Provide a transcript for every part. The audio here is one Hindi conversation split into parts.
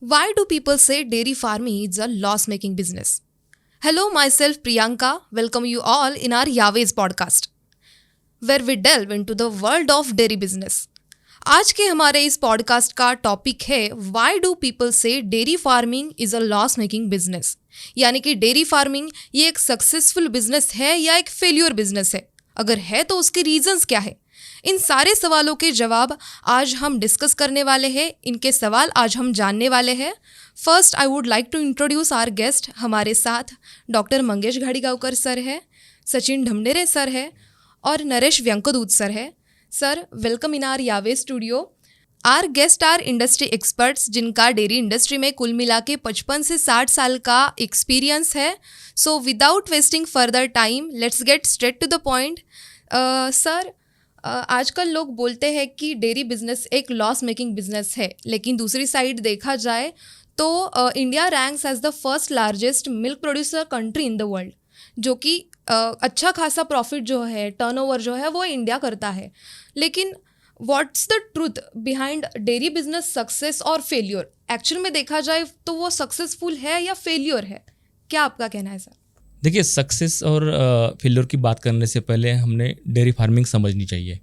Why do people say dairy farming is a loss-making business? Hello, myself Priyanka. Welcome you all in our Yahweh's podcast, where we delve into the world of dairy business. आज के हमारे इस पॉडकास्ट का टॉपिक है why do people say dairy farming is a loss making business, यानी कि डेयरी फार्मिंग ये एक सक्सेसफुल बिजनेस है या एक फेल्यूर बिजनेस है, अगर है तो उसके रीजंस क्या है। इन सारे सवालों के जवाब आज हम डिस्कस करने वाले हैं, इनके सवाल आज हम जानने वाले हैं। First I would like to introduce our guest. हमारे साथ डॉक्टर मंगेश घाड़ीगांवकर सर है, सचिन ढमनेरे सर है और नरेश व्यंकदूत सर है। सर, वेलकम इन आर यावे studio. Our guest our industry experts जिनका डेयरी इंडस्ट्री में कुल मिला के 55 से 60 साल का एक्सपीरियंस है। So without wasting further time let's get straight to the point. Sir, आजकल लोग बोलते हैं कि डेयरी बिजनेस एक लॉस मेकिंग बिजनेस है, लेकिन दूसरी साइड देखा जाए तो India ranks as the first largest milk producer country in the world, जो कि अच्छा खासा प्रॉफिट जो है, टर्नओवर जो है वो इंडिया करता है। लेकिन what's the truth behind dairy business success और फेल्योर? एक्चुअल में देखा जाए तो वो सक्सेसफुल है या फेल्योर है? क्या आपका कहना है सर? देखिए, सक्सेस और फेल्योर की बात करने से पहले हमने डेयरी फार्मिंग समझनी चाहिए।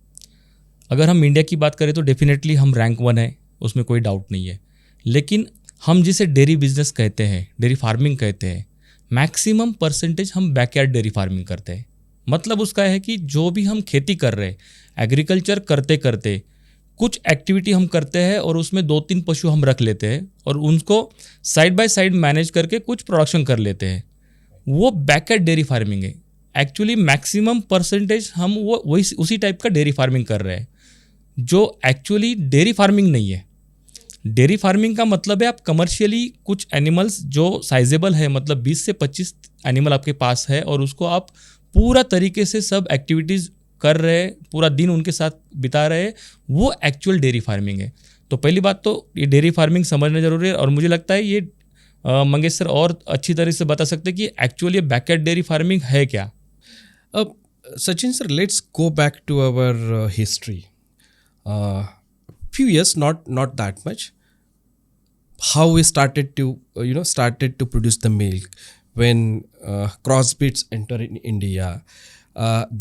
अगर हम इंडिया की बात करें तो डेफिनेटली हम रैंक 1 है, उसमें कोई डाउट नहीं है। लेकिन हम जिसे डेयरी बिजनेस कहते हैं, डेयरी फार्मिंग कहते हैं, मैक्सिमम परसेंटेज हम बैकयार्ड डेयरी फार्मिंग करते हैं। मतलब उसका है कि जो भी हम खेती कर रहे हैं, एग्रीकल्चर करते करते कुछ एक्टिविटी हम करते हैं और उसमें 2-3 पशु हम रख लेते हैं और उनको साइड बाय साइड मैनेज करके कुछ प्रोडक्शन कर लेते हैं। वो बैकयार्ड डेयरी फार्मिंग है। एक्चुअली मैक्सिमम परसेंटेज हम वो वही उसी टाइप का डेयरी फार्मिंग कर रहे हैं, जो एक्चुअली डेयरी फार्मिंग नहीं है। डेयरी फार्मिंग का मतलब है आप कमर्शियली कुछ एनिमल्स जो साइजेबल है, मतलब 20 से 25 एनिमल आपके पास है और उसको आप पूरा तरीके से सब एक्टिविटीज़ कर रहे हैं, पूरा दिन उनके साथ बिता रहे हैं, वो एक्चुअल डेयरी फार्मिंग है। तो पहली बात तो ये डेयरी फार्मिंग समझना जरूरी है। और मुझे लगता है ये मंगेश सर और अच्छी तरह से बता सकते हैं कि एक्चुअली बैकयार्ड डेयरी फार्मिंग है क्या। अब Sachin sir, let's go back to our history, few years, not that much. How we started to produce the milk when crossbreeds enter in India.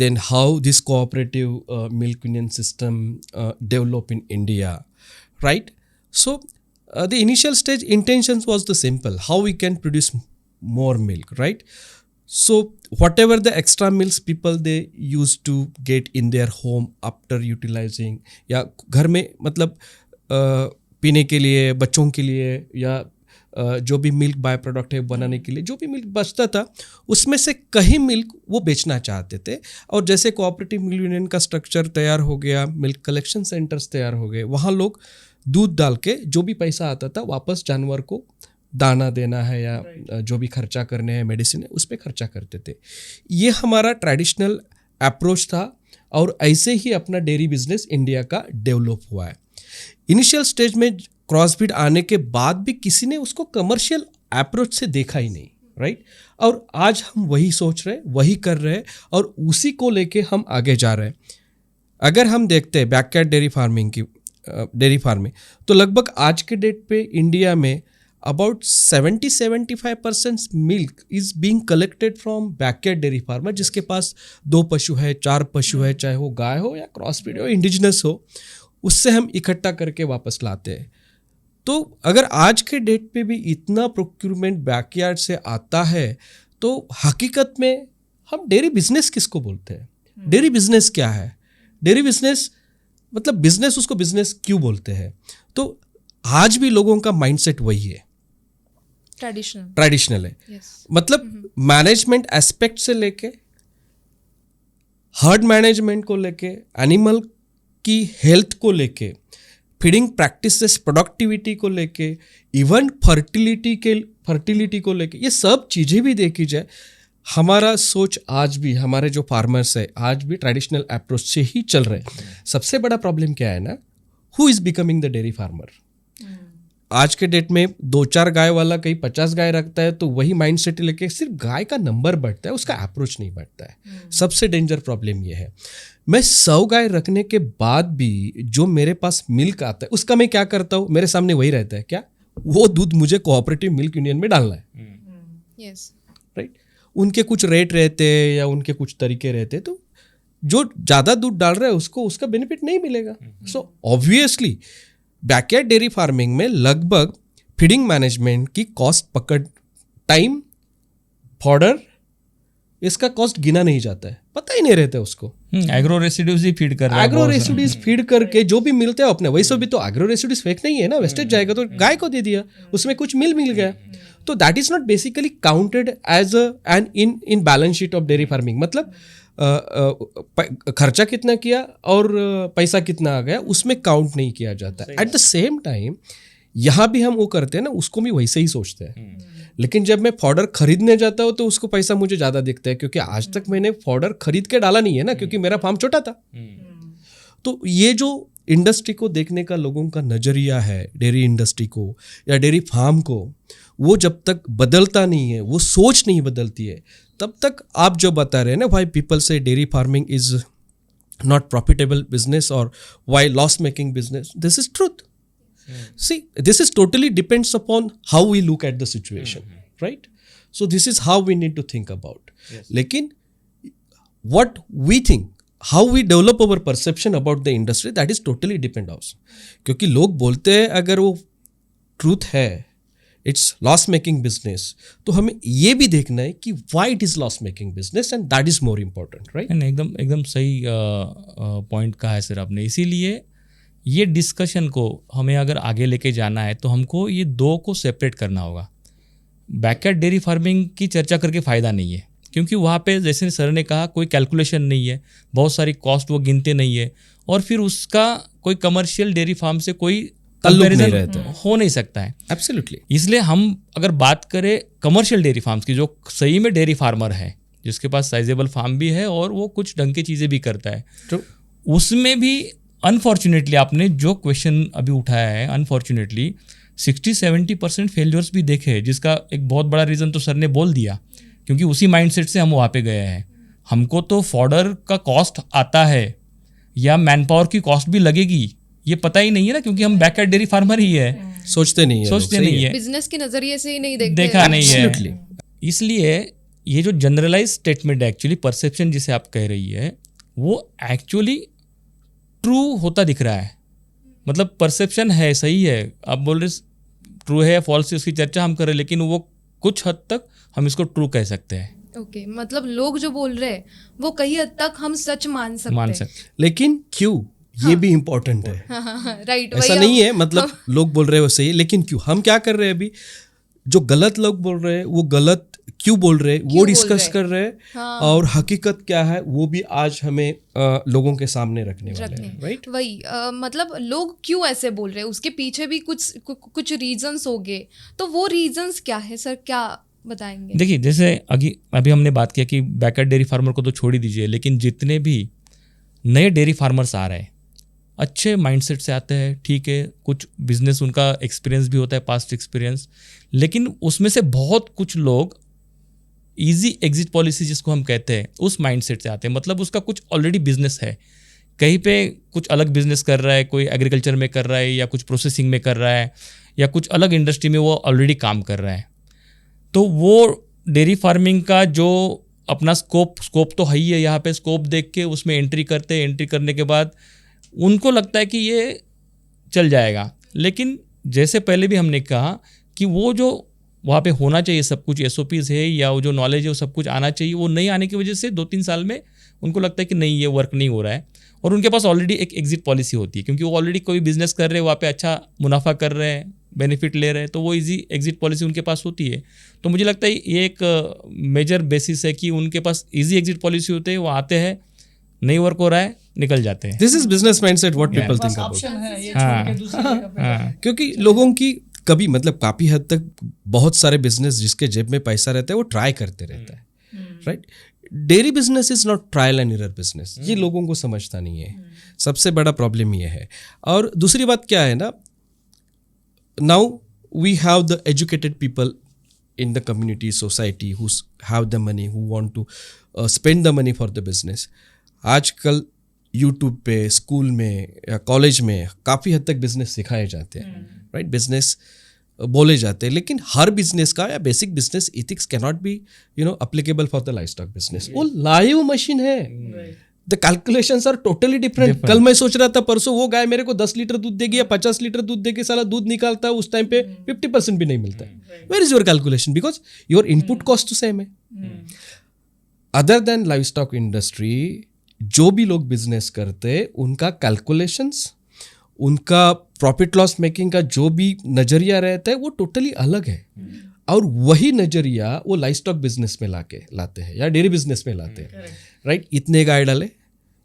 Then how this cooperative milk union system develop in India, right? So the initial stage intentions was the simple: how we can produce more milk, right? So whatever the extra milks people they used to get in their home after utilizing, या घर में मतलब पीने के लिए, बच्चों के लिए, या जो भी मिल्क बाय प्रोडक्ट है बनाने के लिए जो भी मिल्क बचता था, उसमें से कहीं मिल्क वो बेचना चाहते थे। और जैसे कोऑपरेटिव मिल्क यूनियन का स्ट्रक्चर तैयार हो गया, मिल्क कलेक्शन सेंटर्स तैयार हो गए, वहाँ लोग दूध डाल के जो भी पैसा आता था वापस जानवर को दाना देना है या जो भी खर्चा करने हैं, मेडिसिन है, उस पर खर्चा करते थे। ये हमारा ट्रेडिशनल अप्रोच था और ऐसे ही अपना डेयरी बिजनेस इंडिया का डेवलप हुआ है। इनिशियल स्टेज में क्रॉसब्रीड आने के बाद भी किसी ने उसको कमर्शियल अप्रोच से देखा ही नहीं, राइट? और आज हम वही सोच रहे हैं, वही कर रहे हैं और उसी को लेके हम आगे जा रहे हैं। अगर हम देखते हैं बैकयार्ड डेयरी फार्मिंग तो लगभग आज के डेट पे इंडिया में about 70-75% milk is being collected from backyard dairy farmer, जिसके पास 2 पशु है, 4 पशु है, चाहे वो गाय हो या क्रॉसब्रीड हो, इंडिजिनस हो, उससे हम इकट्ठा करके वापस लाते हैं। तो अगर आज के डेट पे भी इतना प्रोक्यूरमेंट बैकयार्ड से आता है तो हकीकत में हम डेयरी बिजनेस किसको बोलते हैं? डेयरी बिजनेस क्या है? डेयरी बिजनेस मतलब बिजनेस, उसको बिजनेस क्यों बोलते हैं? तो आज भी लोगों का माइंडसेट वही है, ट्रेडिशनल है। Yes. मतलब मैनेजमेंट एस्पेक्ट से लेके हर्ड मैनेजमेंट को लेके, एनिमल की हेल्थ को लेके, फीडिंग प्रैक्टिसेस, प्रोडक्टिविटी को लेके, इवन फर्टिलिटी को लेके, ये सब चीज़ें भी देखी जाए, हमारा सोच आज भी, हमारे जो फार्मर्स है आज भी ट्रेडिशनल अप्रोच से ही चल रहे हैं। सबसे बड़ा प्रॉब्लम क्या है ना, who is becoming the dairy farmer? आज के डेट में 2-4 गाय वाला कहीं 50 गाय रखता है तो वही माइंड सेट लेके सिर्फ गाय का नंबर बढ़ता है, उसका अप्रोच नहीं बढ़ता है। सबसे डेंजर प्रॉब्लम ये है। मैं 100 गाय रखने के बाद भी जो मेरे पास मिल्क आता है उसका मैं क्या करता हूँ, मेरे सामने वही रहता है क्या, वो दूध मुझे कोऑपरेटिव मिल्क यूनियन में डालना है, यस, राइट? उनके कुछ रेट रहते हैं या उनके कुछ तरीके रहते हैं, तो जो ज़्यादा दूध डाल रहा है उसको उसका बेनिफिट नहीं मिलेगा. So obviously backyard dairy farming में लगभग फीडिंग मैनेजमेंट की कॉस्ट पकड़, टाइम, फॉडर, इसका कॉस्ट गिना नहीं जाता है, पता ही नहीं रहता है उसको. एग्रो रेसिड्यूज ही फीड कर रहा है. एग्रो रेसिड्यूज फीड करके जो भी मिलते हैं अपने, वैसे भी तो एग्रो रेसिड्यूज फेक नहीं है ना, वेस्टेज जाएगा तो गाय को दे दिया, उसमें कुछ मिल गया, तो that is not basically counted as an in balance sheet of dairy farming. मतलब खर्चा कितना किया और पैसा कितना आ गया उसमें काउंट नहीं किया जाता. एट द सेम टाइम यहाँ भी हम वो करते हैं ना, उसको भी वैसे ही सोचते हैं. लेकिन जब मैं फॉडर खरीदने जाता हूँ तो उसको पैसा मुझे ज़्यादा दिखता है, क्योंकि आज तक मैंने फॉडर खरीद के डाला नहीं है ना, क्योंकि मेरा फार्म छोटा था. तो ये जो इंडस्ट्री को देखने का लोगों का नज़रिया है, डेयरी इंडस्ट्री को या डेयरी फार्म को, वो जब तक बदलता नहीं है, वो सोच नहीं बदलती है, तब तक आप जो बता रहे हैं ना, why people say dairy farming is not profitable business और why loss making business, this is truth. See, this is totally depends upon how we look at the situation, right? So this is how we need to think about. लेकिन what we think, how we develop our perception about the industry, that is totally depend also. क्योंकि लोग बोलते हैं अगर वो truth है, it's loss making business, तो हमें ये भी देखना है कि why it is loss making business, and that is more important, right? एकदम सही पॉइंट कहा है सर आपने. इसीलिए ये डिस्कशन को हमें अगर आगे लेके जाना है तो हमको ये दो को सेपरेट करना होगा. बैकयार्ड डेयरी फार्मिंग की चर्चा करके फ़ायदा नहीं है, क्योंकि वहाँ पे जैसे सर ने कहा कोई कैलकुलेशन नहीं है, बहुत सारी कॉस्ट वो गिनते नहीं है, और फिर उसका कोई कमर्शियल डेयरी फार्म से कोई कंपैरिजन हो नहीं सकता है. एब्सोल्युटली. इसलिए हम अगर बात करें कमर्शियल डेयरी फार्म्स की, जो सही में डेयरी फार्मर है, जिसके पास साइजेबल फार्म भी है और वो कुछ ढंग की चीज़ें भी करता है, True. उसमें भी अनफॉर्चुनेटली आपने जो क्वेश्चन अभी उठाया है, अनफॉर्चुनेटली 60-70% फेलियर्स भी देखे हैं, जिसका एक बहुत बड़ा रीज़न तो सर ने बोल दिया, क्योंकि उसी माइंडसेट से हम वहाँ पे गए हैं. हमको तो फॉडर का कॉस्ट आता है या मैन पावर की कॉस्ट भी लगेगी, ये पता ही नहीं है ना, क्योंकि हम बैकयार्ड डेयरी फार्मर ही है, सोचते नहीं है, बिजनेस के नज़रिए से ही नहीं देखते, देखा नहीं है. इसलिए ये जो जनरलाइज स्टेटमेंट है, एक्चुअली परसेप्शन जिसे आप कह रही है, वो एक्चुअली ट्रू होता दिख रहा है. मतलब परसेप्शन है, सही है, आप बोल रहे ट्रू है या फॉल्स है उसकी चर्चा हम कर रहे हैं, लेकिन वो कुछ हद तक हम इसको ट्रू कह सकते हैं. ओके, मतलब लोग जो बोल रहे हैं वो कई हद तक हम सच मान सकते हैं. लेकिन क्यों, ये भी इम्पोर्टेंट है. राइट, ऐसा नहीं है मतलब लोग बोल रहे हैं वैसे ही, लेकिन क्यों, हम क्या कर रहे हैं अभी, जो गलत लोग बोल रहे हैं वो गलत क्यों बोल रहे हैं वो डिस्कस कर रहे हैं. हाँ. और हकीकत क्या है वो भी आज हमें लोगों के सामने रखने वाले हैं, राइट? वही मतलब लोग क्यों ऐसे बोल रहे हैं, उसके पीछे भी कुछ रीजंस होंगे, तो वो रीजंस क्या है सर, क्या बताएंगे? देखिए, जैसे अभी हमने बात किया कि बैकयार्ड डेयरी फार्मर को तो छोड़ ही दीजिए, लेकिन जितने भी नए डेयरी फार्मर्स आ रहे हैं, अच्छे माइंडसेट से आते हैं, ठीक है, कुछ बिजनेस उनका एक्सपीरियंस भी होता है, पास्ट एक्सपीरियंस, लेकिन उसमें से बहुत कुछ लोग इजी एग्जिट पॉलिसी जिसको हम कहते हैं उस माइंडसेट से आते हैं. मतलब उसका कुछ ऑलरेडी बिजनेस है, कहीं पे कुछ अलग बिजनेस कर रहा है, कोई एग्रीकल्चर में कर रहा है या कुछ प्रोसेसिंग में कर रहा है या कुछ अलग इंडस्ट्री में वो ऑलरेडी काम कर रहा है. तो वो डेयरी फार्मिंग का जो अपना स्कोप तो है ही है, यहाँ पे स्कोप देख के उसमें एंट्री करते हैं. एंट्री करने के बाद उनको लगता है कि ये चल जाएगा, लेकिन जैसे पहले भी हमने कहा कि वो जो वहाँ पे होना चाहिए सब कुछ SOPs है या वो जो नॉलेज है वो सब कुछ आना चाहिए, वो नहीं आने की वजह से 2-3 साल में उनको लगता है कि नहीं ये वर्क नहीं हो रहा है. और उनके पास ऑलरेडी एक एग्जिट पॉलिसी होती है, क्योंकि वो ऑलरेडी कोई बिजनेस कर रहे हैं, वहाँ पे अच्छा मुनाफा कर रहे हैं, बेनिफिट ले रहे हैं, तो वो इजी एग्जिट पॉलिसी उनके पास होती है. तो मुझे लगता है ये एक मेजर बेसिस है कि उनके पास इजी एग्जिट पॉलिसी होते हैं, वो आते हैं, नहीं वर्क हो रहा है, निकल जाते हैं. This is business mindset what people think about. क्योंकि लोगों की कभी मतलब काफ़ी हद तक बहुत सारे बिजनेस जिसके जेब में पैसा रहता है वो ट्राई करते रहता है, right? Dairy business is not trial and error business, ये लोगों को समझता नहीं है. सबसे बड़ा प्रॉब्लम ये है. और दूसरी बात क्या है ना, now we have the educated people in the community, society, who have the money, who want to spend the money for the business. आजकल यूट्यूब पे, स्कूल में या कॉलेज में काफ़ी हद तक बिजनेस सिखाए जाते हैं, राइट? बिजनेस बोले जाते हैं, लेकिन हर बिजनेस का या basic business ethics can not be applicable for the livestock business. वो लाइव मशीन है, the calculations are totally different. कल मैं सोच रहा था परसों वो गाय मेरे को 10 लीटर दूध देगी या 50 लीटर दूध देगी, साला दूध निकालता है उस टाइम पे 50% भी नहीं मिलता है. Where is your calculation? Because your input cost तो सेम है. Other than livestock industry, जो भी लोग बिजनेस करते हैं उनका कैलकुलेशंस, उनका प्रॉफिट लॉस मेकिंग का जो भी नजरिया रहता है वो टोटली अलग है. और वही नजरिया वो लाइव स्टॉक बिजनेस में लाते हैं या डेयरी बिजनेस में लाते हैं. राइट, इतने गाय डाले,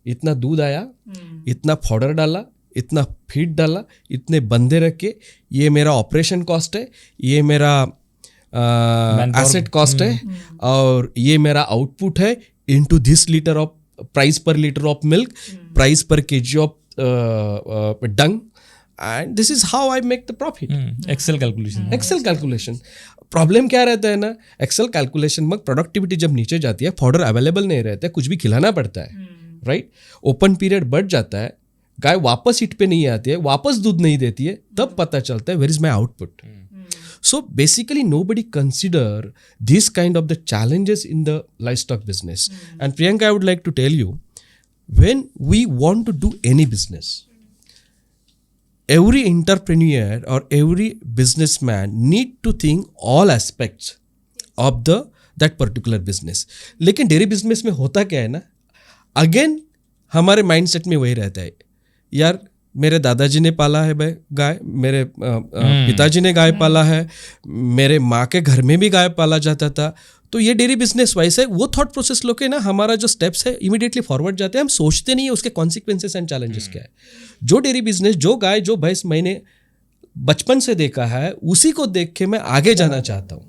इतना दूध आया, इतना फॉडर डाला, इतना फीड डाला, इतने बंदे रखे, ये मेरा ऑपरेशन कॉस्ट है, ये मेरा एसेट कॉस्ट है, और ये मेरा आउटपुट है into this litre of price per litre of milk, price per KG of dung, and this is how I make the profit. Excel calculation. Problem क्या रहता है ना, एक्सेल कैलकुलेशन में प्रोडक्टिविटी जब नीचे जाती है, फॉडर अवेलेबल नहीं रहता है, कुछ भी खिलाना पड़ता है. राइट, ओपन पीरियड बढ़ जाता है, गाय वापस हिट पे नहीं आती है, वापस दूध नहीं देती है, तब पता चलता है where is my output. So basically nobody consider this kind of the challenges in the livestock business. And Priyanka, I would like to tell you, when we want to do any business, every entrepreneur or every businessman need to think all aspects of that particular business. लेकिन डेयरी बिजनेस में होता क्या है ना, अगेन हमारे माइंडसेट में वही रहता है, यार मेरे दादाजी ने पाला है गाय, मेरे पिताजी ने गाय पाला है, मेरे माँ के घर में भी गाय पाला जाता था, तो ये डेयरी बिजनेस वाइस है. वो थॉट प्रोसेस लोग के ना हमारा जो स्टेप्स है इमीडिएटली फॉरवर्ड जाते हैं, हम सोचते नहीं है उसके कॉन्सिक्वेंसेस एंड चैलेंजेस क्या है. जो डेयरी बिजनेस, जो गाय, जो भैंस मैंने बचपन से देखा है, उसी को देख के मैं आगे जाना चाहता हूँ.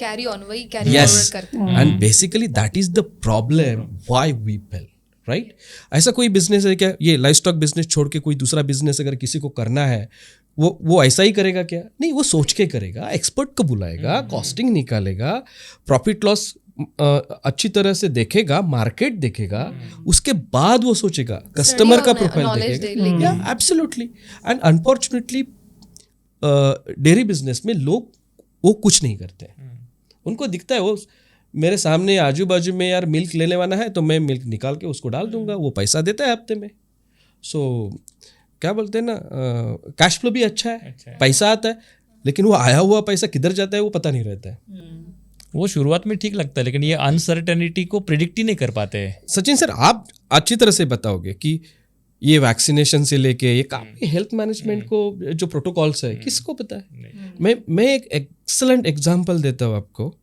कैरी ऑन, वही कैरी फॉरवर्ड करते हैं. And basically that is the problem why we fail. Right, ऐसा कोई बिजनेस है क्या, ये लाइव स्टॉक बिजनेस छोड़ के कोई दूसरा बिजनेस अगर किसी को करना है, वो ऐसा ही करेगा क्या? नहीं, वो सोच के करेगा, एक्सपर्ट को बुलाएगा, कॉस्टिंग निकालेगा, प्रॉफिट लॉस अच्छी तरह से देखेगा, मार्केट देखेगा, उसके बाद वो सोचेगा, कस्टमर का प्रोफाइल देखेगा. Absolutely. And unfortunately dairy business में लोग वो कुछ नहीं करते. उनको दिखता है वो मेरे सामने आजू बाजू में यार मिल्क लेने वाला है तो मैं मिल्क निकाल के उसको डाल दूंगा, वो पैसा देता है हफ्ते में. सो क्या बोलते हैं ना, कैश फ्लो भी अच्छा है, पैसा आता है, लेकिन वो आया हुआ पैसा किधर जाता है वो पता नहीं रहता है. वो शुरुआत में ठीक लगता है, लेकिन ये अनसर्टेनिटी को प्रिडिक्ट ही नहीं कर पाते हैं. सचिन सर, आप अच्छी तरह से बताओगे कि ये वैक्सीनेशन से लेके ये काफ़ी हेल्थ मैनेजमेंट को जो प्रोटोकॉल्स है, किसको पता है? मैं एक एक्सलेंट एग्जाम्पल देता हूँ आपको.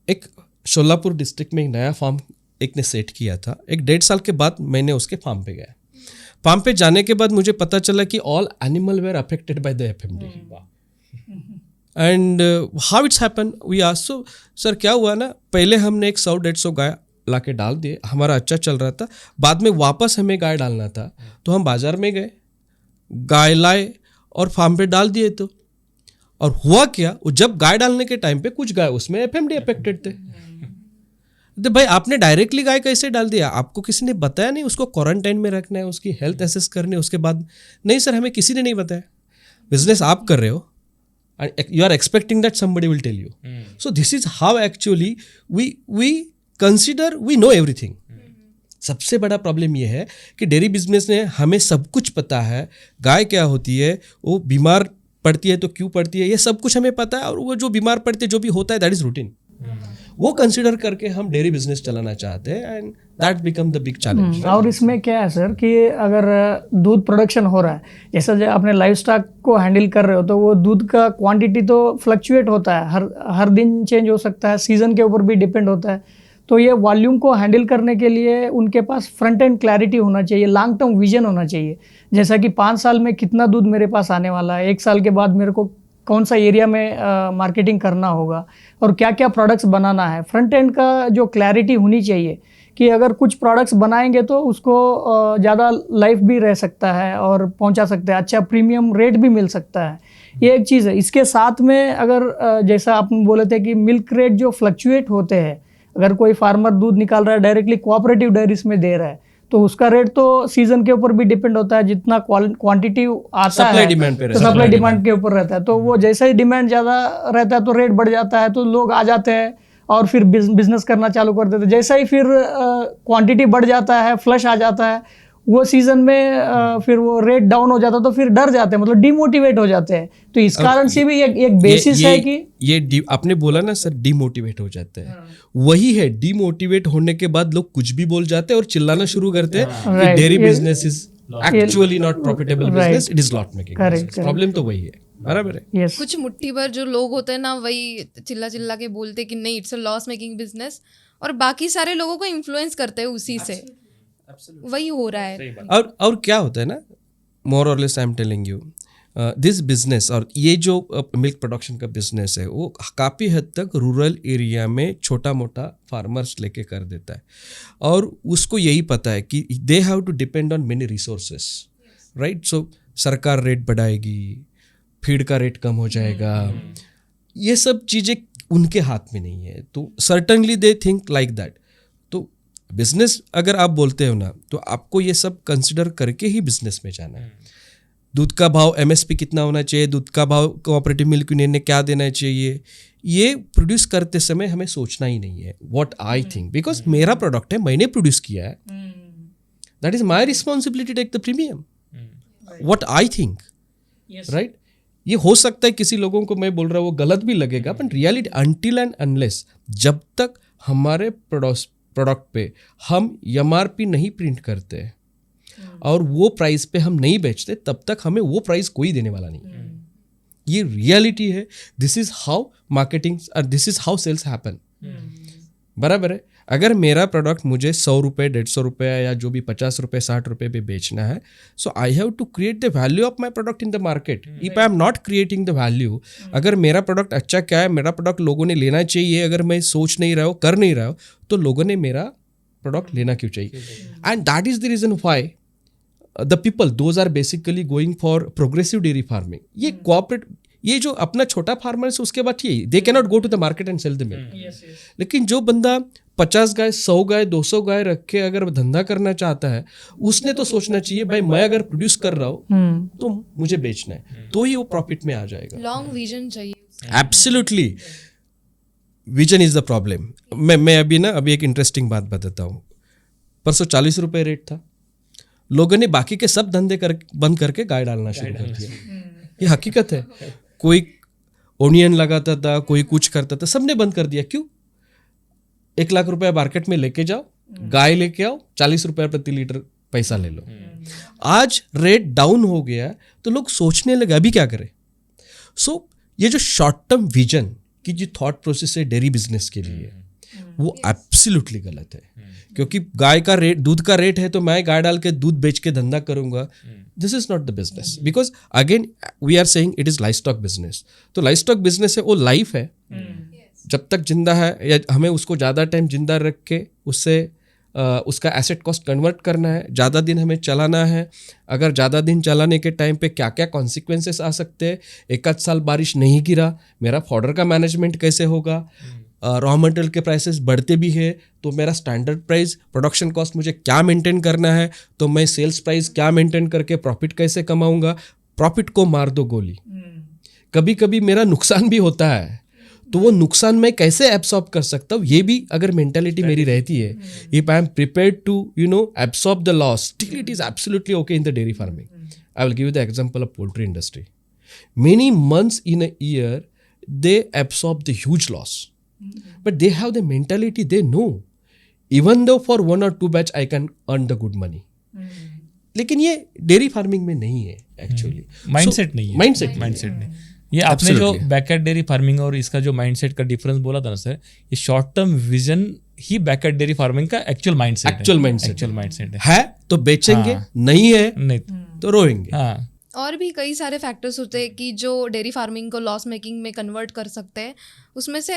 एक शोलापुर डिस्ट्रिक्ट में एक नया फार्म एक ने सेट किया था. 1.5 साल के बाद मैंने उसके फार्म पे गया. फार्म पे जाने के बाद मुझे पता चला कि all animal were affected by the FMD. And how it's happen, we asked, so sir क्या हुआ ना, पहले हमने एक 100-150 गाय ला के डाल दिए, हमारा अच्छा चल रहा था. बाद में वापस हमें गाय डालना था, तो हम बाजार में गए, गाय लाए और फार्म पे डाल दिए. और हुआ क्या, वो जब गाय डालने के टाइम पे कुछ गाय उसमें एफएमडी अफेक्टेड थे. तो भाई आपने डायरेक्टली गाय कैसे डाल दिया? आपको किसी ने बताया नहीं उसको क्वारंटाइन में रखना है, उसकी हेल्थ एसेस करनी है, उसके बाद? नहीं सर, हमें किसी ने नहीं बताया. बिजनेस आप कर रहे हो and you are expecting that somebody will tell you. So this is how actually we consider we know everything. सबसे बड़ा प्रॉब्लम ये है कि डेयरी बिजनेस में हमें सब कुछ पता है, गाय क्या होती है, वो बीमार पड़ती है तो क्यों पड़ती है, ये सब कुछ हमें पता है, और वो जो बीमार पड़ती है, जो भी होता है, दैट इज रूटीन. वो कंसिडर करके हम डेयरी बिजनेस चलाना चाहते हैं, and that become the big challenge. और इसमें क्या है सर कि अगर दूध प्रोडक्शन हो रहा है, जैसा जो आपने लाइव स्टॉक को हैंडल कर रहे हो, तो वो दूध का क्वांटिटी तो फ्लक्चुएट होता है, हर दिन चेंज हो सकता है, सीजन के ऊपर भी डिपेंड होता है. तो ये वॉल्यूम को हैंडल करने के लिए उनके पास फ्रंट एंड क्लैरिटी होना चाहिए, लॉन्ग टर्म विजन होना चाहिए. जैसा कि 5 साल में कितना दूध मेरे पास आने वाला है, 1 साल के बाद मेरे को कौन सा एरिया में मार्केटिंग करना होगा और क्या क्या प्रोडक्ट्स बनाना है. फ्रंट एंड का जो क्लैरिटी होनी चाहिए कि अगर कुछ प्रोडक्ट्स बनाएंगे तो उसको ज़्यादा लाइफ भी रह सकता है और पहुंचा सकते हैं, अच्छा प्रीमियम रेट भी मिल सकता है. ये एक चीज़ है. इसके साथ में अगर जैसा आप बोले थे कि मिल्क रेट जो फ्लक्चुएट होते हैं, अगर कोई फार्मर दूध निकाल रहा है डायरेक्टली कोऑपरेटिव डेयरीज में दे रहा है, तो उसका रेट तो सीजन के ऊपर भी डिपेंड होता है, जितना क्वांटिटी आता Supply है demand पे तो रहता है। सप्लाई डिमांड के ऊपर रहता है। तो वो जैसा ही डिमांड ज़्यादा रहता है तो रेट बढ़ जाता है, तो लोग आ जाते हैं और फिर बिजनेस करना चालू कर देते हैं। जैसा ही फिर क्वांटिटी बढ़ जाता है, फ्लश आ जाता है, वो सीजन में फिर वो रेट डाउन हो जाता है, तो फिर डर जाते हैं, मतलब डिमोटिवेट हो जाते हैं। तो इस कारण से भी एक बेसिस है कि आपने बोला ना सर, डिमोटिवेट हो जाते हैं, वही है, डिमोटिवेट होने के बाद लोग कुछ भी बोल जाते हैं और चिल्लाना शुरू करते हैं कि Right. डेयरी ये- business is actually not profitable Right. Business, it is lot making. Correct, problem तो वही है, बराबर है। यस कुछ मुट्ठी भर जो लोग होते हैं ना, वही चिल्ला चिल्ला के बोलते कि नहीं it's a loss making business, और बाकी सारे लोगों को इन्फ्लुएंस करते हैं उसी से। वही हो रहा है। और क्या होता है ना, मोर और less I am telling you, this business और ये जो मिल्क प्रोडक्शन का बिजनेस है वो काफ़ी हद तक रूरल एरिया में छोटा मोटा फार्मर्स लेके कर देता है, और उसको यही पता है कि they have to depend on many resources, right. So सरकार रेट बढ़ाएगी, फीड का रेट कम हो जाएगा, ये सब चीज़ें उनके हाथ में नहीं है। तो certainly they think like that. तो बिजनेस अगर आप बोलते हो ना, तो आपको ये सब कंसिडर करके ही बिजनेस में जाना है। दूध का भाव एमएसपी कितना होना चाहिए, दूध का भाव कोऑपरेटिव मिल्क यूनियन ने क्या देना चाहिए, ये प्रोड्यूस करते समय हमें सोचना ही नहीं है। व्हाट आई थिंक, बिकॉज मेरा प्रोडक्ट है, मैंने प्रोड्यूस किया है, that is my responsibility take the premium. What I think, right. ये हो सकता है किसी लोगों को मैं बोल रहा हूँ वो गलत भी लगेगा, but reality until and unless जब तक हमारे प्रोडक्ट पे हम एमआरपी नहीं प्रिंट करते और वो प्राइस पे हम नहीं बेचते, तब तक हमें वो प्राइस कोई देने वाला नहीं। ये रियलिटी है। This is how marketing, this is how sales happen, बराबर है। अगर मेरा प्रोडक्ट मुझे 100 रुपये, 150 रुपये या जो भी 50 रुपये, 60 रुपये पे बेचना है, so I have to create the value of my product in the market. If I am not creating the value, अगर मेरा प्रोडक्ट अच्छा क्या है, मेरा प्रोडक्ट लोगों ने लेना चाहिए, अगर मैं सोच नहीं रहा हूँ, कर नहीं रहा हूँ, तो लोगों ने मेरा प्रोडक्ट लेना क्यों चाहिए? And that is the reason why the people those are basically going for progressive dairy farming. ये कोऑपरेट, ये जो अपना छोटा फार्मर है उसके बाद ठीक, they can not go to the market and sell the milk. लेकिन जो बंदा 50 गाय, 100 गाय, 200 गाय रख के अगर धंधा करना चाहता है, उसने तो सोचना चाहिए भाई मैं अगर प्रोड्यूस कर रहा हूँ तो मुझे बेचना है, तो ही वो प्रॉफिट में आ जाएगा। लॉन्ग विजन चाहिए। Absolutely, vision is the problem. मैं अभी एक इंटरेस्टिंग बात बताता हूँ। परसों 40 रुपये रेट था, लोगों ने बाकी के सब धंधे बंद करके गाय डालना शुरू कर दिया। ये हकीकत है। कोई ओनियन लगाता था, कोई कुछ करता था, सबने बंद कर दिया। क्यों? 1 लाख रुपया मार्केट में लेके जाओ, गाय लेके आओ, 40 रुपया प्रति लीटर पैसा ले लो। आज रेट डाउन हो गया तो लोग सोचने लगे अभी क्या करें। सो ये जो शॉर्ट टर्म विजन की जो थॉट प्रोसेस है डेयरी बिजनेस के लिए, वो एब्सोल्युटली गलत है। क्योंकि गाय का रेट, दूध का रेट है तो मैं गाय डाल के दूध बेच के धंधा करूंगा, this is not the business. Because again we are saying it is life stock business. तो लाइफ स्टॉक बिजनेस है, वो लाइफ है, जब तक जिंदा है, या हमें उसको ज़्यादा टाइम जिंदा रख के उससे उसका एसेट कॉस्ट कन्वर्ट करना है, ज़्यादा दिन हमें चलाना है। अगर ज़्यादा दिन चलाने के टाइम पे क्या क्या कॉन्सिक्वेंसेस आ सकते हैं, 1 साल बारिश नहीं गिरा, मेरा फॉडर का मैनेजमेंट कैसे होगा, रॉ मटेरियल के प्राइसेस बढ़ते भी है तो मेरा स्टैंडर्ड प्राइस, प्रोडक्शन कॉस्ट मुझे क्या मेंटेन करना है, तो मैं सेल्स प्राइस क्या मेंटेन करके प्रॉफिट कैसे कमाऊंगा। प्रॉफिट को मार दो गोली। कभी कभी मेरा नुकसान भी होता है, तो वो नुकसान मैं कैसे एब्सॉर्ब कर सकता हूँ, ये भी अगर मेंटालिटी मेरी रहती है, if I am prepared to absorb the loss, still it is absolutely okay in the dairy farming. I will give the example of poultry industry. Many months in a year they absorb the huge loss, but they have the mentality, they know even though for 1 or 2 batch I can earn the good money. लेकिन ये डेयरी फार्मिंग में नहीं है एक्चुअली। माइंडसेट नहीं है। माइंडसेट नहीं। ये आपने जो बैकयार्ड डेयरी फार्मिंग और इसका जो माइंडसेट का डिफरेंस बोला था ना सर, ये शॉर्ट टर्म विजन ही बैकयार्ड डेयरी फार्मिंग का एक्चुअल माइंडसेट है। तो बेचेंगे, नहीं है नहीं तो रोएंगे। हाँ, और भी कई सारे फैक्टर्स होते हैं कि जो डेयरी फार्मिंग को लॉस मेकिंग में कन्वर्ट कर सकते हैं। उसमें से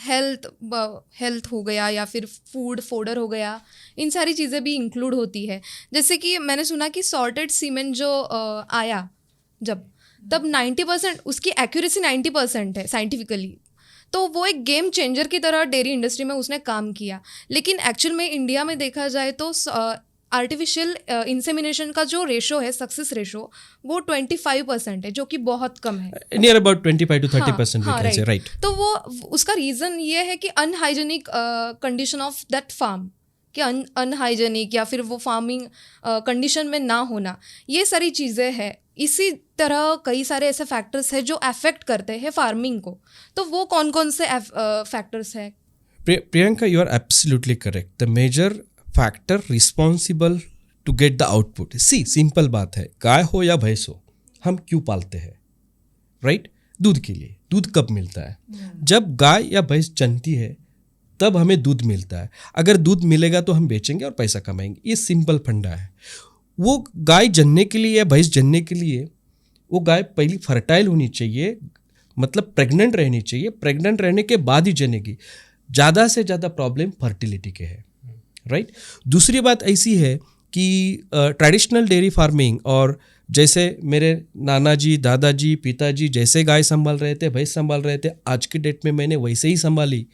हेल्थ हो गया या फिर फूड फोडर हो गया, इन सारी चीज़ें भी इंक्लूड होती है। जैसे कि मैंने सुना कि सॉर्टेड सीमेंट जो आया तब 90% उसकी एक्यूरेसी 90% है साइंटिफिकली, तो वो एक गेम चेंजर की तरह डेयरी इंडस्ट्री में उसने काम किया। लेकिन एक्चुअल में इंडिया में देखा जाए तो आर्टिफिशियल इंसेमिनेशन का जो रेशो है, सक्सेस रेशो, वो 25% है, जो कि बहुत कम है। नियर अबाउट 25 to 30% we हाँ, can say, right. तो वो उसका रीज़न ये है कि unhygienic condition of that farm, कि अनहाइजेनिक या फिर वो फार्मिंग कंडीशन में ना होना, ये सारी चीज़ें हैं। इसी तरह कई सारे ऐसे फैक्टर्स हैं जो अफेक्ट करते हैं फार्मिंग को। तो वो कौन कौन से फैक्टर्स हैं? Priyanka, you are absolutely correct. The major factor responsible to get the output. See, simple बात है, गाय हो या भैंस हो, हम क्यों पालते हैं? राइट? दूध के लिए। दूध कब मिलता है? जब गाय या भैंस जनती है तब हमें दूध मिलता है। अगर दूध मिलेगा तो हम बेचेंगे और पैसा कमाएंगे। ये सिंपल फंडा है। वो गाय जनने के लिए या भैंस जनने के लिए वो गाय पहली फर्टाइल होनी चाहिए, मतलब प्रेग्नेंट रहनी चाहिए। प्रेग्नेंट रहने के बाद ही जनेगी। ज़्यादा से ज़्यादा प्रॉब्लम फर्टिलिटी के है, राइट। दूसरी बात ऐसी है कि ट्रेडिशनल डेयरी फार्मिंग, और जैसे मेरे नाना जी, दादाजी, पिताजी जैसे गाय संभाल रहे थे, भैंस संभाल रहे थे, आज के डेट में मैंने वैसे ही संभाली,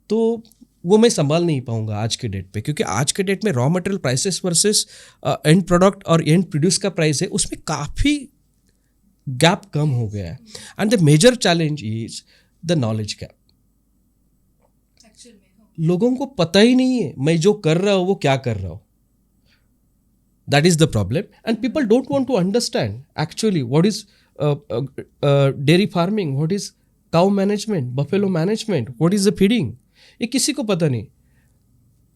तो वो मैं संभाल नहीं पाऊंगा आज के डेट पे, क्योंकि आज के डेट में raw material prices versus end product और एंड प्रोड्यूस का प्राइस है, उसमें काफ़ी गैप कम हो गया है। And the major challenge is the knowledge gap. लोगों को पता ही नहीं है मैं जो कर रहा हूँ वो क्या कर रहा हूँ। That is the problem, and people don't want to understand actually what is dairy farming, what is cow management, buffalo management, what is the feeding, ये किसी को पता नहीं।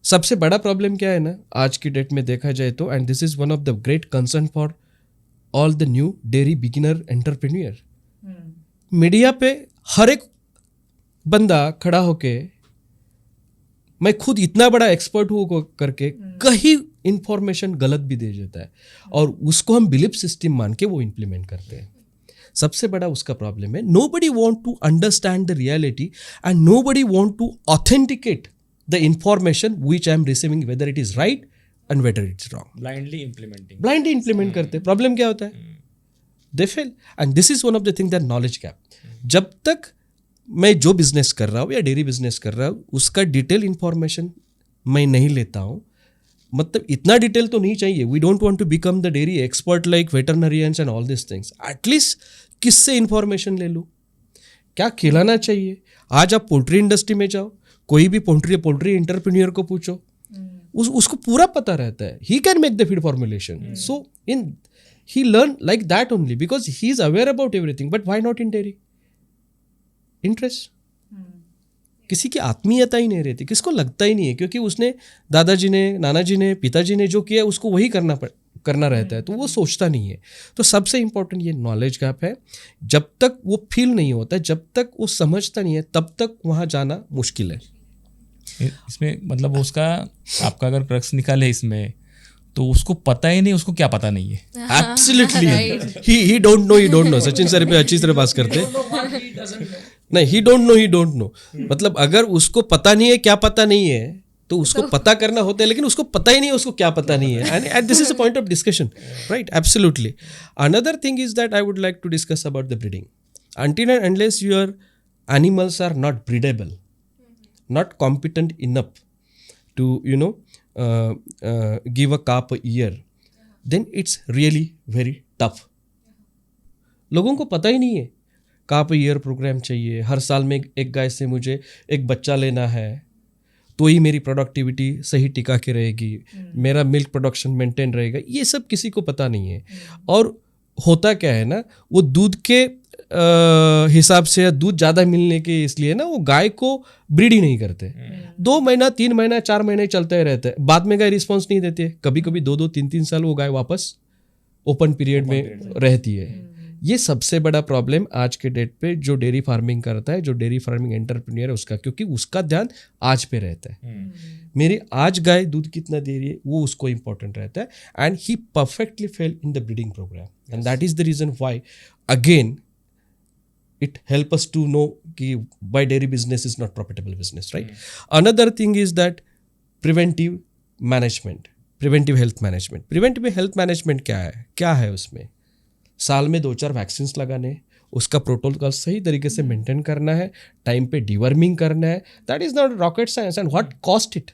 सबसे बड़ा प्रॉब्लम क्या है ना आज की डेट में देखा जाए तो, and this is one of the great concern for all the new dairy beginner entrepreneur, media पे हर एक बंदा खड़ा होके मैं खुद इतना बड़ा एक्सपर्ट हूँ करके कहीं इंफॉर्मेशन गलत भी दे देता है, और उसको हम बिलीफ सिस्टम मान के वो इम्प्लीमेंट करते हैं। सबसे बड़ा उसका प्रॉब्लम है, nobody want to understand the reality and nobody want to authenticate the information which I am receiving, whether it is right and whether it's wrong. Blindly implement करते। प्रॉब्लम क्या होता है? They fail, and this is one of the things that knowledge gap. जब तक मैं जो बिजनेस कर रहा हूँ या डेयरी बिजनेस कर रहा हूँ उसका डिटेल इंफॉर्मेशन मैं नहीं लेता हूँ, मतलब इतना डिटेल तो नहीं चाहिए। We don't want to become the dairy expert like veterinarians and all this things. At least किससे इंफॉर्मेशन ले लूँ, क्या खिलाना चाहिए। आज आप पोल्ट्री इंडस्ट्री में जाओ, कोई भी पोल्ट्री एंटरप्रेन्योर को पूछो, उसको पूरा पता रहता है। He can make the feed formulation, so in he learn like that only because he is aware about everything. But why not in dairy? Interest, किसी की आत्मीयता ही नहीं रहती, किसको लगता ही नहीं है, क्योंकि उसने दादाजी ने, नाना जी ने, पिताजी ने जो किया उसको वही करना रहता है, तो वो सोचता नहीं है। तो सबसे इंपॉर्टेंट ये नॉलेज गैप है। जब तक वो फील नहीं होता है, जब तक वो समझता नहीं है, तब तक वहाँ जाना मुश्किल है। इसमें मतलब उसका आपका अगर क्रक्स निकाले इसमें, तो उसको पता ही नहीं उसको क्या पता नहीं है। Absolutely, he don't know. Sachin sir पे अच्छी तरह बात करते नहीं, ही डोंट नो मतलब अगर उसको पता नहीं है क्या पता नहीं है तो उसको पता करना होता है, लेकिन उसको पता ही नहीं है उसको क्या पता नहीं है, and this is a point of discussion, right? Absolutely. Another thing is that I would like to discuss about the breeding. Until and unless your animals are not breedable, not competent enough to give a calf a year, then it's really very tough. लोगों को पता ही नहीं है calf a year प्रोग्राम चाहिए, हर साल में एक गाय से मुझे एक बच्चा लेना है तो ही मेरी प्रोडक्टिविटी सही टिका के रहेगी, मेरा मिल्क प्रोडक्शन मेंटेन रहेगा, ये सब किसी को पता नहीं है। और होता क्या है ना, वो दूध के हिसाब से या दूध ज़्यादा मिलने के इसलिए ना वो गाय को ब्रीड ही नहीं करते। 2 महीना 3 महीना 4 महीने चलते रहते हैं, बाद में गाय रिस्पॉन्स नहीं देती है। कभी कभी 2-2 3-3 साल वो गाय वापस ओपन पीरियड में रहती है। ये सबसे बड़ा प्रॉब्लम आज के डेट पे जो डेयरी फार्मिंग करता है, जो डेयरी फार्मिंग एंटरप्रेन्योर है उसका, क्योंकि उसका ध्यान आज पे रहता है, मेरी आज गाय दूध कितना दे रही है वो उसको इंपॉर्टेंट रहता है, and he perfectly fail in the breeding program, and that is the reason why again it help us to know कि why dairy business is not profitable business, right? Another thing is that preventive management, preventive health management. Preventive health management क्या है उसमें? साल में 2-4 वैक्सीन्स लगाने, उसका प्रोटोकॉल सही तरीके से मेंटेन करना है, टाइम पे डिवर्मिंग करना है, that is not rocket science, and what cost it?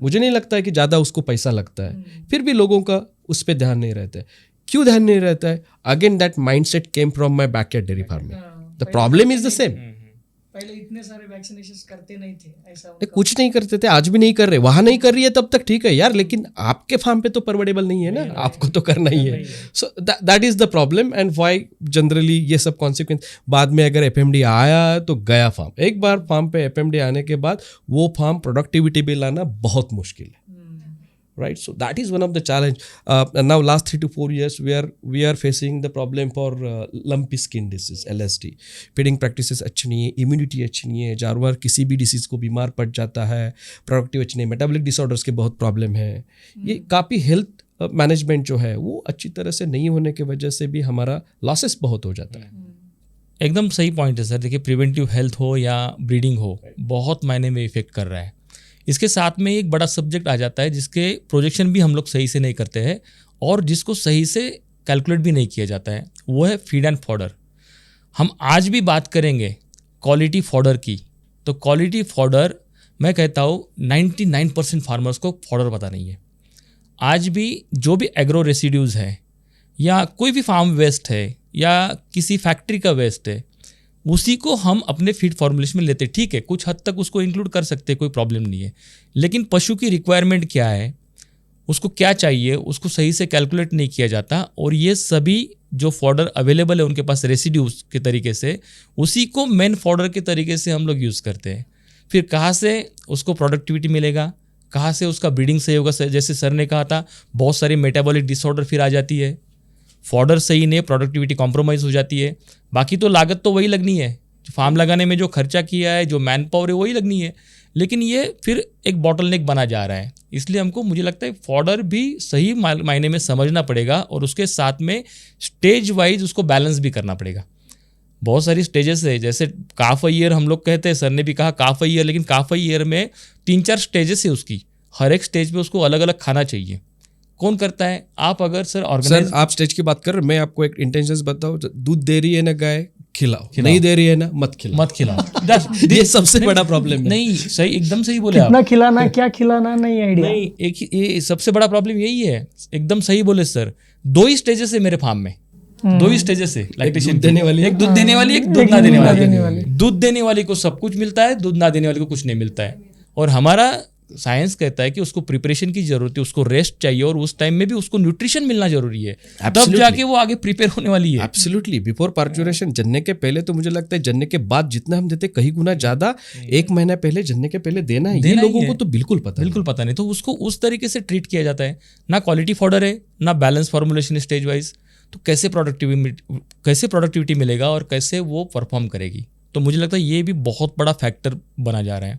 मुझे नहीं लगता है कि ज़्यादा उसको पैसा लगता है, फिर भी लोगों का उस पर ध्यान नहीं रहता है. क्यों ध्यान नहीं रहता है? Again that mindset came from my backyard dairy farming. The problem is the same. पहले इतने सारे वैक्सीनेशन करते नहीं थे, ऐसा कुछ नहीं करते थे, आज भी नहीं कर रहे. वहां नहीं कर रही है तब तक ठीक है यार, लेकिन आपके फार्म पे तो परवडेबल नहीं है ना, आपको तो करना ही है. So that is the problem and why generally ये सब कॉन्सिक्वेंस. बाद में अगर एफएमडी आया तो गया फार्म. एक बार फार्म पे एफएमडी आने के बाद वो फार्म प्रोडक्टिविटी भी लाना बहुत मुश्किल है. Right, so that is one of the challenge. And now last 3 to 4 years we are facing the problem for lumpy skin disease, LSD. Feeding practices अच्छी नहीं है, immunity अच्छी नहीं है, जानवर किसी भी डिसीज़ को बीमार पड़ जाता है, प्रोडक्टिव अच्छी नहीं, मेटाबॉलिक डिसऑर्डर्स के बहुत प्रॉब्लम है. ये काफ़ी हेल्थ मैनेजमेंट जो है वो अच्छी तरह से नहीं होने की वजह से भी हमारा लॉसेस बहुत हो जाता है. एकदम सही पॉइंट है सर. देखिए, प्रिवेंटिव हेल्थ हो या ब्रीडिंग हो, बहुत मायने में इफेक्ट कर रहा है. इसके साथ में एक बड़ा सब्जेक्ट आ जाता है जिसके प्रोजेक्शन भी हम लोग सही से नहीं करते हैं और जिसको सही से कैलकुलेट भी नहीं किया जाता है, वो है फीड एंड फॉडर. हम आज भी बात करेंगे क्वालिटी फॉडर की, तो क्वालिटी फॉडर मैं कहता हूँ 99% फार्मर्स को फॉडर पता नहीं है. आज भी जो भी एग्रो रेसिड्यूज़ है या कोई भी फार्म वेस्ट है या किसी फैक्ट्री का वेस्ट है, उसी को हम अपने फीड फॉर्मुलेशन में लेते. ठीक है, कुछ हद तक उसको इंक्लूड कर सकते हैं, कोई प्रॉब्लम नहीं है, लेकिन पशु की रिक्वायरमेंट क्या है, उसको क्या चाहिए, उसको सही से कैलकुलेट नहीं किया जाता. और ये सभी जो फॉडर अवेलेबल है उनके पास रेसिड्यूज के तरीके से, उसी को मेन फॉडर के तरीके से हम लोग यूज़ करते हैं. फिर कहाँ से उसको प्रोडक्टिविटी मिलेगा, कहाँ से उसका ब्रीडिंग सही होगा. जैसे सर ने कहा था, बहुत सारी मेटाबॉलिक डिसऑर्डर फिर आ जाती है. फॉडर सही नहीं, प्रोडक्टिविटी कॉम्प्रोमाइज़ हो जाती है. बाकी तो लागत तो वही लगनी है, फार्म लगाने में जो खर्चा किया है, जो मैन पावर है वही लगनी है, लेकिन ये फिर एक बॉटलनेक बना जा रहा है. इसलिए हमको मुझे लगता है फॉडर भी सही मायने में समझना पड़ेगा और उसके साथ में स्टेज वाइज उसको बैलेंस भी करना पड़ेगा. बहुत सारी स्टेजेस है, जैसे काफ ईयर हम लोग कहते हैं, सर ने भी कहा काफ ईयर, लेकिन काफ ईयर में 3-4 स्टेजेस है उसकी. हर एक स्टेज पे उसको अलग अलग खाना चाहिए. कौन करता है? आप अगर सर ऑर्गेनाइज. सर आप स्टेज की बात कर रहे हो, मैं आपको एक इंटेंशन बताऊं. दूध दे रही है ना गाय, खिलाओ. नहीं दे रही है ना, मत खिलाओ. ये सबसे बड़ा प्रॉब्लम है. नहीं, सही, एकदम सही बोले आप. कितना खिलाना, क्या खिलाना, नहीं आइडिया. नहीं, एक ये सबसे बड़ा प्रॉब्लम यही है. एकदम सही बोले सर. 2 ही स्टेजेस है मेरे फार्म में, 2 ही स्टेजेस है लैक्टेशन देने वाली, एक दूध देने वाली, एक दूध ना देने वाली. दूध देने वाली को सब कुछ मिलता है, दूध ना देने वाली को कुछ नहीं मिलता है. और हमारा साइंस कहता है कि उसको प्रिपरेशन की जरूरत है, उसको रेस्ट चाहिए और उस टाइम में भी उसको न्यूट्रिशन मिलना जरूरी है. तब जाके वो आगे प्रिपेयर होने वाली है. एब्सोल्युटली. बिफोर पार्चुरेशन, जनने के पहले तो मुझे लगता है जनने के बाद जितना हम देते कहीं गुना ज्यादा 1 महीना पहले, जनने के पहले देना है. ये लोगों को तो बिल्कुल पता नहीं. तो उसको उस तरीके से ट्रीट किया जाता है. ना क्वालिटी फॉडर है, ना बैलेंस फॉर्मुलेशन स्टेज वाइज. तो कैसे प्रोडक्टिविटी मिलेगा और कैसे वो परफॉर्म करेगी. तो मुझे लगता है ये भी बहुत बड़ा फैक्टर बना जा रहा है.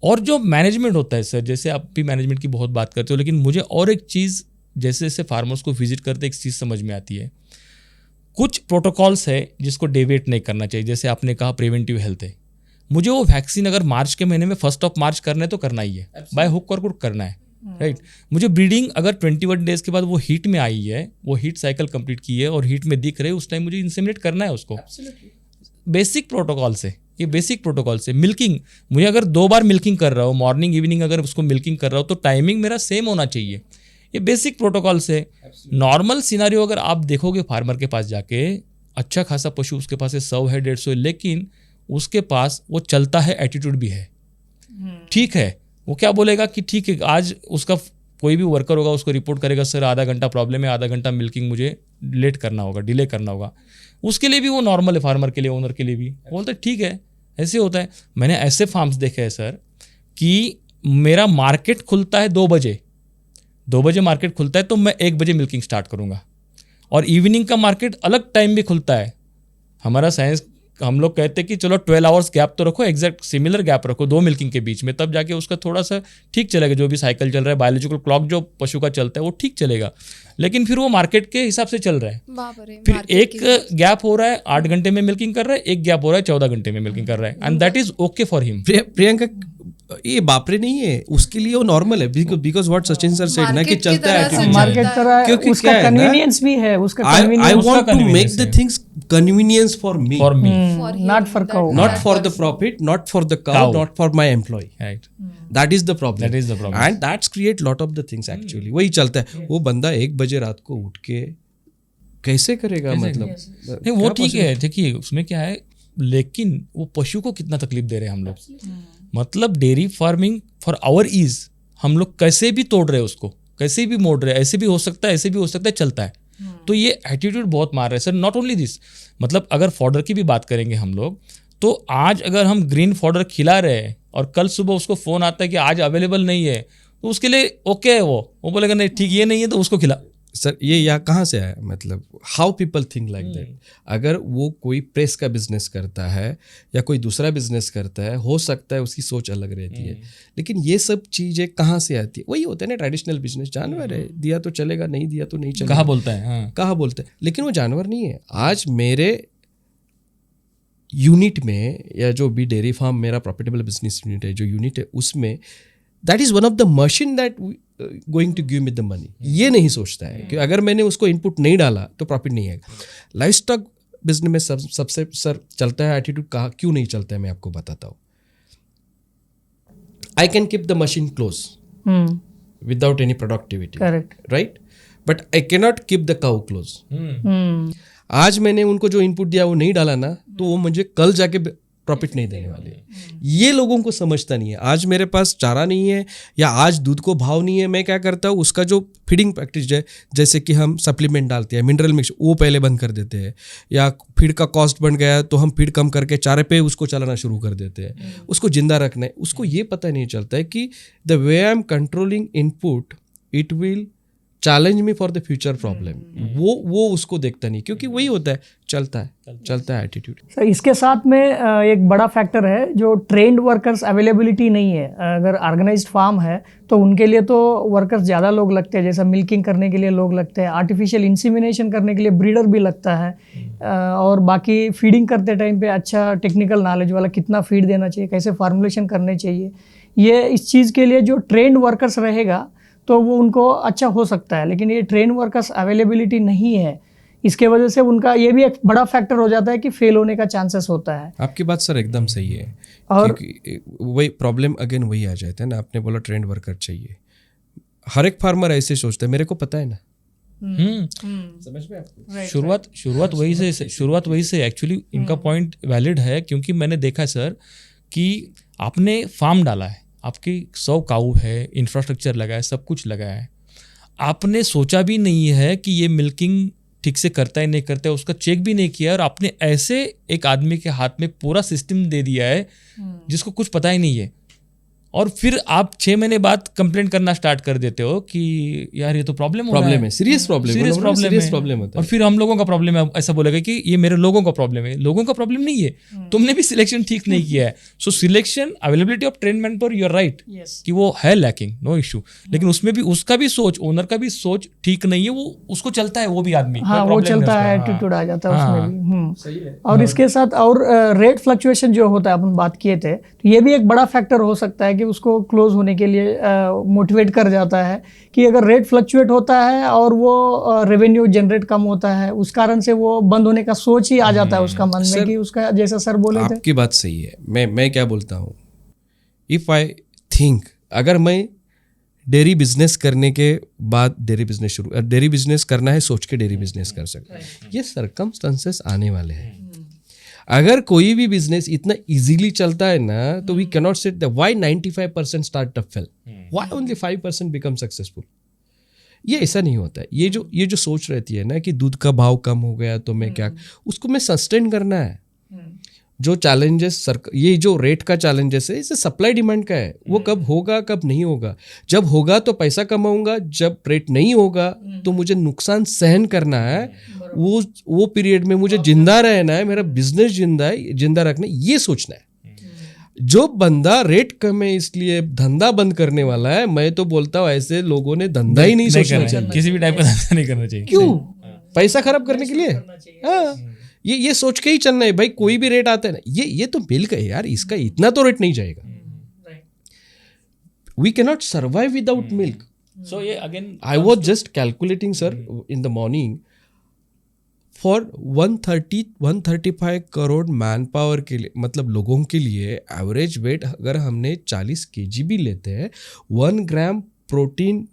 और जो मैनेजमेंट होता है सर, जैसे आप भी मैनेजमेंट की बहुत बात करते हो, लेकिन मुझे और एक चीज़, जैसे जैसे फार्मर्स को विजिट करते एक चीज़ समझ में आती है. कुछ प्रोटोकॉल्स है जिसको डेविएट नहीं करना चाहिए. जैसे आपने कहा प्रिवेंटिव हेल्थ है, मुझे वो वैक्सीन अगर मार्च के महीने में 1 मार्च करना है तो करना ही है, बाय हुक और क्रुक करना है. राइट. मुझे ब्रीडिंग अगर 21 डेज के बाद वो हीट में आई है, वो हीट साइकिल कंप्लीट की है और हीट में दिख रहे, उस टाइम मुझे इंसेमिनेट करना है उसको. बेसिक प्रोटोकॉल से, ये बेसिक प्रोटोकॉल से. मिल्किंग, मुझे अगर 2 बार मिल्किंग कर रहा हूँ, मॉर्निंग इवनिंग अगर उसको मिल्किंग कर रहा हूँ, तो टाइमिंग मेरा सेम होना चाहिए. ये बेसिक प्रोटोकॉल से. नॉर्मल सिनारियो अगर आप देखोगे फार्मर के पास जाके, अच्छा खासा पशु उसके पास है, 100 है, 150 है, लेकिन उसके पास वो चलता है, एटीट्यूड भी है. ठीक है, वो क्या बोलेगा कि ठीक है, आज उसका कोई भी वर्कर होगा उसको रिपोर्ट करेगा, सर आधा घंटा प्रॉब्लम है, आधा घंटा मिल्किंग मुझे लेट करना होगा, डिले करना होगा. उसके लिए भी वो नॉर्मल है, फार्मर के लिए, ओनर के लिए भी बोलते ठीक है, ऐसे होता है. मैंने ऐसे फार्म्स देखे हैं सर कि मेरा मार्केट खुलता है 2 बजे, 2 बजे मार्केट खुलता है तो मैं 1 बजे मिल्किंग स्टार्ट करूँगा. और इवनिंग का मार्केट अलग टाइम भी खुलता है. हमारा साइंस, हम लोग कहते हैं कि चलो 12 आवर्स गैप तो रखो, एग्जैक्ट सिमिलर गैप रखो 2 मिल्किंग के बीच में, तब जाके उसका थोड़ा सा ठीक चलेगा. जो भी साइकिल चल रहा है, बायोलॉजिकल क्लॉक जो पशु का चलता है वो ठीक चलेगा, लेकिन फिर वो मार्केट के हिसाब से चल रहा है. फिर एक गैप हो रहा है 8 घंटे में मिल्किंग कर रहा है, एक गैप हो रहा है 14 घंटे में मिल्किंग कर रहा है, and that is okay for him. Priyanka, ये बापरे नहीं है, उसके लिए वो नॉर्मल है. Because what Sachin sir said ना कि चलता है, मार्केट तरह, क्योंकि उसका कन्वीनियंस भी है, उसका I want to make the things convenience for me, for me. For him, not for cow. not for the profit, not for the cow, Cow. not for my employee. Right. That is the problem. That is the problem. And that's create lot of the things actually. वही चलता है. वो बंदा 1 बजे रात को उठ के कैसे करेगा, मतलब नहीं वो ठीक है, देखिए उसमें क्या है, लेकिन वो पशु को कितना तकलीफ दे रहे हैं हम लोग. मतलब dairy farming for our ease हम लोग कैसे भी तोड़ रहे हैं उसको, कैसे भी मोड़ रहे हैं, ऐसे भी हो सकता है, ऐसे भी हो सकता है, चलता है. तो ये एटीट्यूड बहुत मार रहे हैं सर. नॉट ओनली दिस, मतलब अगर फॉडर की भी बात करेंगे हम लोग, तो आज अगर हम ग्रीन फॉडर खिला रहे हैं और कल सुबह उसको फ़ोन आता है कि आज अवेलेबल नहीं है, तो उसके लिए ओके है, वो बोलेगा नहीं ठीक ये नहीं है तो उसको खिला. सर ये यहाँ कहाँ से आया, मतलब how people think like that. अगर वो कोई प्रेस का बिजनेस करता है या कोई दूसरा बिजनेस करता है, हो सकता है उसकी सोच अलग रहती है, लेकिन ये सब चीज़ें कहाँ से आती है. वही होता है ना ट्रेडिशनल बिजनेस, जानवर है, दिया तो चलेगा, नहीं दिया तो नहीं चलेगा, कहा बोलता है. हाँ. कहा बोलते हैं, लेकिन वो जानवर नहीं है. आज मेरे यूनिट में, या जो भी डेयरी फार्म मेरा प्रॉफिटेबल बिजनेस यूनिट है, जो यूनिट है उसमें, that is one of the machine that going to give me the money. ये नहीं सोचता है कि अगर मैंने उसको इनपुट नहीं डाला तो प्रॉफिट नहीं आएगा. लाइफ स्टॉक बिजनेस में सबसे सर चलता है एटीट्यूड. कहा क्यों नहीं चलता है मैं आपको बताता हूँ. I can keep the machine close without any productivity, correct. Right, but I cannot keep the cow close. आज मैंने उनको जो इनपुट दिया वो नहीं डाला ना, तो वो मुझे कल जाके प्रॉफिट नहीं देने वाले. ये लोगों को समझता नहीं है. आज मेरे पास चारा नहीं है या आज दूध को भाव नहीं है, मैं क्या करता हूँ, उसका जो फीडिंग प्रैक्टिस है, जैसे कि हम सप्लीमेंट डालते हैं, मिनरल मिक्स, वो पहले बंद कर देते हैं, या फीड का कॉस्ट बढ़ गया तो हम फीड कम करके चारे पे उसको चलाना शुरू कर देते हैं. उसको जिंदा रखना है. उसको ये पता नहीं चलता है कि the way I am controlling input, it will challenge me for the future problem. वो उसको देखता नहीं, क्योंकि वही होता है, चलता है एटीट्यूड. सर इसके साथ में एक बड़ा फैक्टर है जो ट्रेंड वर्कर्स अवेलेबिलिटी नहीं है. अगर ऑर्गेनाइज्ड फार्म है तो उनके लिए तो वर्कर्स ज़्यादा लोग लगते हैं, जैसा मिल्किंग करने के लिए लोग लगते हैं, आर्टिफिशियल इंसीमिनेशन करने के लिए ब्रीडर भी लगता है, और बाकी फीडिंग करते टाइम पे अच्छा टेक्निकल नॉलेज वाला कितना फीड देना चाहिए, कैसे फार्मुलेशन करने चाहिए, ये इस चीज़ के लिए जो ट्रेंड वर्कर्स रहेगा तो वो उनको अच्छा हो सकता है. लेकिन ये ट्रेन वर्कर्स अवेलेबिलिटी नहीं है, इसके वजह से उनका ये भी एक बड़ा फैक्टर हो जाता है कि फेल होने का चांसेस होता है. आपकी बात सर एकदम सही है. और वही प्रॉब्लम अगेन वही आ जाता है ना, आपने बोला ट्रेंड वर्कर चाहिए. हर एक फार्मर ऐसे सोचता है, मेरे को पता है ना. समझ में आपको. शुरुआत वही से एक्चुअली इनका पॉइंट वैलिड है, क्योंकि मैंने देखा सर कि आपने फार्म डाला है, आपकी 100 काऊ है, इंफ्रास्ट्रक्चर लगा है, सब कुछ लगा है, आपने सोचा भी नहीं है कि ये मिल्किंग ठीक से करता है नहीं करता है, उसका चेक भी नहीं किया, और आपने ऐसे एक आदमी के हाथ में पूरा सिस्टम दे दिया है जिसको कुछ पता ही नहीं है, और फिर आप 6 महीने बाद कंप्लेंट करना स्टार्ट कर देते हो कि यार ये तो प्रॉब्लम है, सीरियस प्रॉब्लम होता है. और फिर हम लोगों का प्रॉब्लम है, ऐसा बोलेगा कि ये मेरे लोगों का प्रॉब्लम है. लोगों का प्रॉब्लम नहीं है, तुमने भी सिलेक्शन ठीक नहीं किया है. So selection, availability of train man पर, यू आर राइट कि वो है लैकिंग, नो इशू, लेकिन उसमें भी उसका भी सोच, ओनर का भी सोच ठीक नहीं है. वो उसको चलता है, वो भी आदमी, हाँ वो चलता है, एटीट्यूड आ जाता है उसमें भी. और इसके साथ और रेट फ्लक्चुएशन जो होता है, अपन बात किए थे, तो ये भी एक बड़ा फैक्टर हो सकता है कि उसको क्लोज होने के लिए मोटिवेट कर जाता है कि अगर रेट फ्लक्चुएट होता है और वो रेवेन्यू जनरेट कम होता है, उस कारण से वो बंद होने का सोच ही आ जाता है उसका मन में कि उसका, जैसा सर बोले थे. आपकी बात सही है. मैं क्या बोलता हूँ, इफ़ आई थिंक, अगर मैं डेयरी बिजनेस करने के बाद डेयरी बिजनेस करना है, सोच के डेयरी बिजनेस कर सकते हैं. ये सर्कमस्टेंसेस आने वाले हैं. अगर कोई भी बिजनेस इतना इजीली चलता है ना, तो we cannot set the why 95% startup fail, why only 5% become successful. ये ऐसा नहीं होता है. ये जो सोच रहती है ना कि दूध का भाव कम हो गया तो मैं क्या, उसको मैं सस्टेन करना है. जो चैलेंजेस ये जो रेट का चैलेंजेस है, इसे सप्लाई डिमांड का है. वो कब होगा कब नहीं होगा. जब होगा तो पैसा कमाऊंगा, जब रेट नहीं होगा तो मुझे नुकसान सहन करना है. वो पीरियड में मुझे जिंदा रहना है, मेरा बिजनेस जिंदा रखना है, ये सोचना है. जो बंदा रेट कम है इसलिए धंधा बंद करने वाला है, मैं तो बोलता हूँ ऐसे लोगों ने धंधा ही नहीं सोचना चाहिए. किसी भी टाइप का धंधा नहीं करना चाहिए. क्यों? पैसा खराब करने के लिए. हाँ, ये सोच के ही चलना है भाई. कोई भी रेट आता है ना, ये तो मिल्क है यार, इसका इतना तो रेट नहीं जाएगा. We cannot survive without milk. So ये again I was just calculating, sir, in the morning. For 135 crore man power के लिए, मतलब लोगों के लिए एवरेज वेट अगर हमने 40 kg भी लेते हैं, 1 gram protein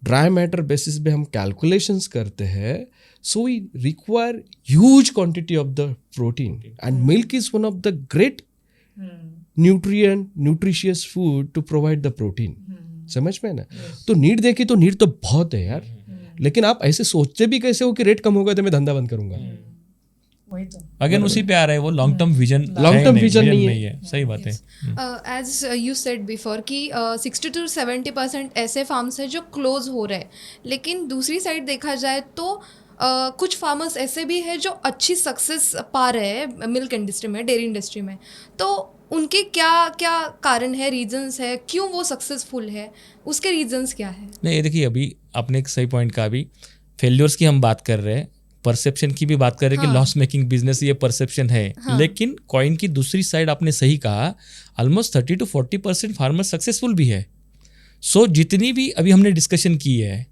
dry matter basis पे हम कैलकुलेशंस करते हैं, so we require huge quantity of the protein and milk is one of the great nutritious food to provide the protein. समझ में ना? तो नीड देखी तो नीड तो बहुत है यार, लेकिन आप ऐसे सोचते भी कैसे हो कि रेट कम होगा तो मैं धंधा बंद करूंगा. वही तो अगेन उसी पे आ रहा है, वो लॉन्ग टर्म विजन vision नहीं है. सही बात है. एज यू सेड बिफोर कि 60 to 70% ऐसे फार्म्स हैं जो क्लोज हो रहे हैं, लेकिन दूसरी साइड देखा जाए तो कुछ फार्मर्स ऐसे भी हैं जो अच्छी सक्सेस पा रहे हैं मिल्क इंडस्ट्री में, डेयरी इंडस्ट्री में. तो उनके क्या क्या कारण है, रीजंस है, क्यों वो सक्सेसफुल है, उसके रीजंस क्या है? नहीं, ये देखिए, अभी आपने एक सही पॉइंट कहा. अभी फेल्योर्स की हम बात कर रहे हैं, परसेप्शन की भी बात कर रहे हैं कि लॉस मेकिंग बिजनेस ये परसेप्शन है. लेकिन कॉइन की दूसरी साइड आपने सही कहा, ऑलमोस्ट 30 to 40% फार्मर सक्सेसफुल भी है. सो जितनी भी अभी हमने डिस्कशन की है,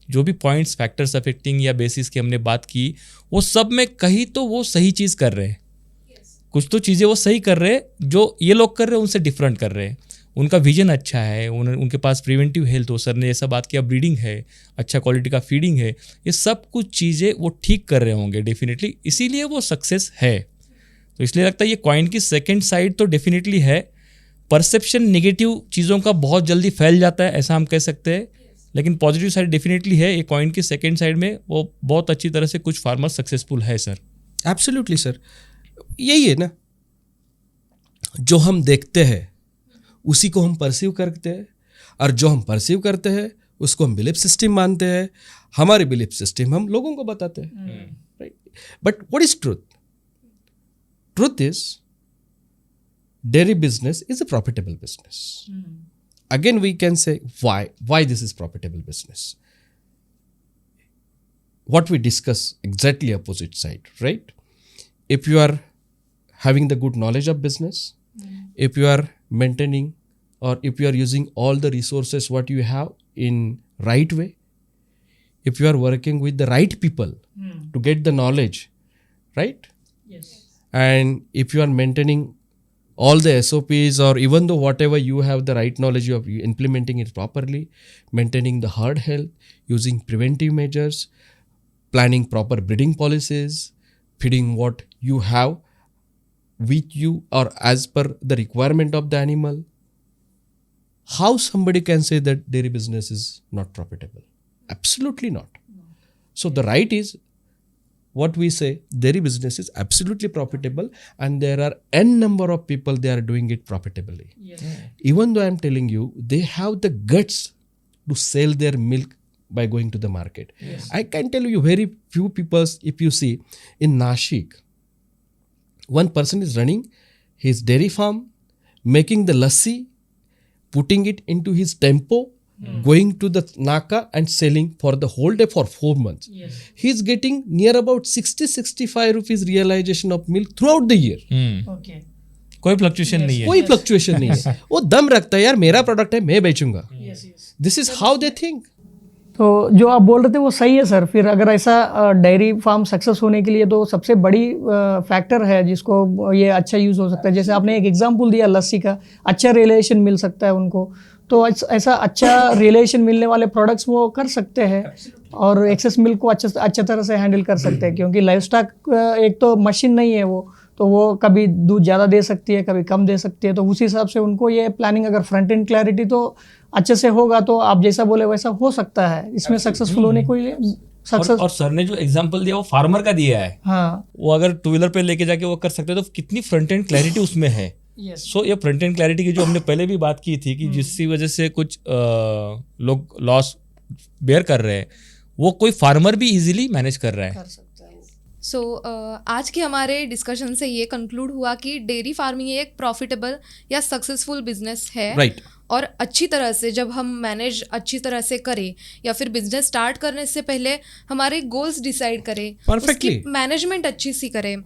जो भी पॉइंट्स फैक्टर्स अफेक्टिंग या बेसिस की हमने बात की, वो सब में कहीं तो वो सही चीज़ कर रहे हैं. कुछ तो चीज़ें वो सही कर रहे हैं जो ये लोग कर रहे हैं उनसे डिफरेंट कर रहे हैं. उनका विजन अच्छा है, उनके पास प्रिवेंटिव हेल्थ हो, सर ने ऐसा बात किया, ब्रीडिंग है, अच्छा क्वालिटी का फीडिंग है, ये सब कुछ चीज़ें वो ठीक कर रहे होंगे डेफिनेटली, इसीलिए वो सक्सेस है. तो इसलिए लगता है ये कॉइन की सेकेंड साइड तो डेफिनेटली है. परसेप्शन नेगेटिव चीज़ों का बहुत जल्दी फैल जाता है, ऐसा हम कह सकते हैं, लेकिन पॉजिटिव साइड डेफिनेटली है. ये कॉइन की सेकेंड साइड में वो बहुत अच्छी तरह से कुछ फार्मर सक्सेसफुल है सर. एब्सोल्युटली सर, यही है ना, जो हम देखते हैं उसी को हम परसीव करते हैं, और जो हम परसीव करते हैं उसको हम बिलीफ सिस्टम मानते हैं. हमारी बिलीफ सिस्टम हम लोगों को बताते हैं, right? But what is truth? Truth is dairy business is a profitable business. Again, we can say why this is profitable business. What we discuss exactly opposite side, right? If you are having the good knowledge of business, if you are maintaining or if you are using all the resources what you have in right way, if you are working with the right people to get the knowledge, right? yes And if you are maintaining all the SOPs, or even though whatever you have the right knowledge, you are implementing it properly, maintaining the herd health, using preventive measures, planning proper breeding policies, feeding what you have with you or as per the requirement of the animal, how somebody can say that dairy business is not profitable? Absolutely not. So the right is, what we say, dairy business is absolutely profitable, and there are n number of people they are doing it profitably. Even though I am telling you, they have the guts to sell their milk by going to the market. I can tell you very few people. If you see in Nashik, one person is running his dairy farm, making the lassi, putting it into his tempo, going to the Naka and selling for the whole day for 4 months. He is getting near about 60-65 rupees realization of milk throughout the year. okay कोई फ्लक्चुएशन नहीं है. कोई फ्लक्चुएशन नहीं है. वो दम रखता है, यार मेरा प्रोडक्ट है, मैं बेचूंगा. yes yes this is how they think. तो जो आप बोल रहे थे वो सही है सर. फिर अगर ऐसा डेयरी फार्म सक्सेस होने के लिए तो सबसे बड़ी फैक्टर है जिसको ये अच्छा यूज़ हो सकता है. जैसे आपने एक एग्जांपल दिया लस्सी का, अच्छा रिलेशन मिल सकता है उनको, तो ऐसा अच्छा रिलेशन मिलने वाले प्रोडक्ट्स वो कर सकते हैं और एक्सेस मिल्क को अच्छा तरह से हैंडल कर सकते हैं. क्योंकि लाइव स्टॉक एक तो मशीन नहीं है वो, तो वो कभी दूध ज़्यादा दे सकती है, कभी कम दे सकती है. तो उस हिसाब से उनको ये प्लानिंग, अगर फ्रंट एंड क्लैरिटी तो अच्छे से होगा तो आप जैसा बोले वैसा हो सकता है. इसमें सक्सेसफुल होने को सक्सेस. और सर ने जो एग्जांपल दिया वो फार्मर का दिया है. हाँ, वो अगर टू व्हीलर पे लेके जाके वो कर सकते हैं तो कितनी फ्रंट एंड क्लैरिटी उसमें है. सो ये फ्रंट एंड क्लैरिटी की जो हमने पहले भी बात की थी कि जिसकी वजह से कुछ लोग लॉस बेयर कर रहे हैं, वो कोई फार्मर भी इजीली मैनेज कर रहा है. सो आज के हमारे डिस्कशन से ये कंक्लूड हुआ कि डेयरी फार्मिंग एक प्रॉफिटेबल या सक्सेसफुल बिजनेस है. राइट. और अच्छी तरह से जब हम मैनेज अच्छी तरह से करें या फिर बिजनेस स्टार्ट करने से पहले हमारे गोल्स डिसाइड करें, Perfectly. उसकी मैनेजमेंट अच्छी सी करें,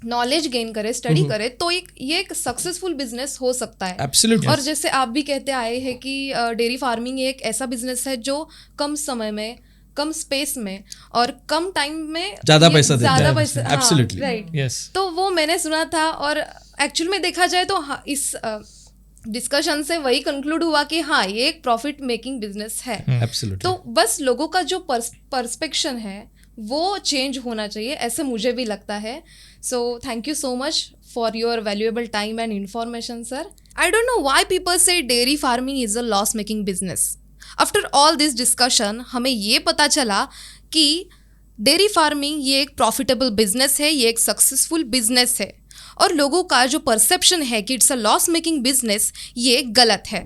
नॉलेज गेन करे, स्टडी करे, तो ये एक सक्सेसफुल बिजनेस हो सकता है. एब्सोल्युटली. और जैसे आप भी कहते आए हैं कि डेयरी फार्मिंग एक ऐसा बिजनेस है जो कम समय में कम स्पेस में और कम टाइम में ज़्यादा ये पैसा देता ज़्यादा है। पैसा, हाँ, Absolutely. right. यस तो वो मैंने सुना था और एक्चुअल में देखा जाए तो हाँ, इस डिस्कशन से वही कंक्लूड हुआ कि हाँ ये एक प्रॉफिट मेकिंग बिजनेस है. Absolutely. तो बस लोगों का जो पर्सपेक्शन है वो चेंज होना चाहिए, ऐसे मुझे भी लगता है. So thank you so much for your valuable time and information sir. I don't know why people say dairy farming is a loss making business. After all this discussion हमें ये पता चला कि डेयरी फार्मिंग ये एक प्रॉफिटेबल बिजनेस है, ये एक सक्सेसफुल बिजनेस है और लोगों का जो परसेप्शन है कि it's a loss making business ये गलत है.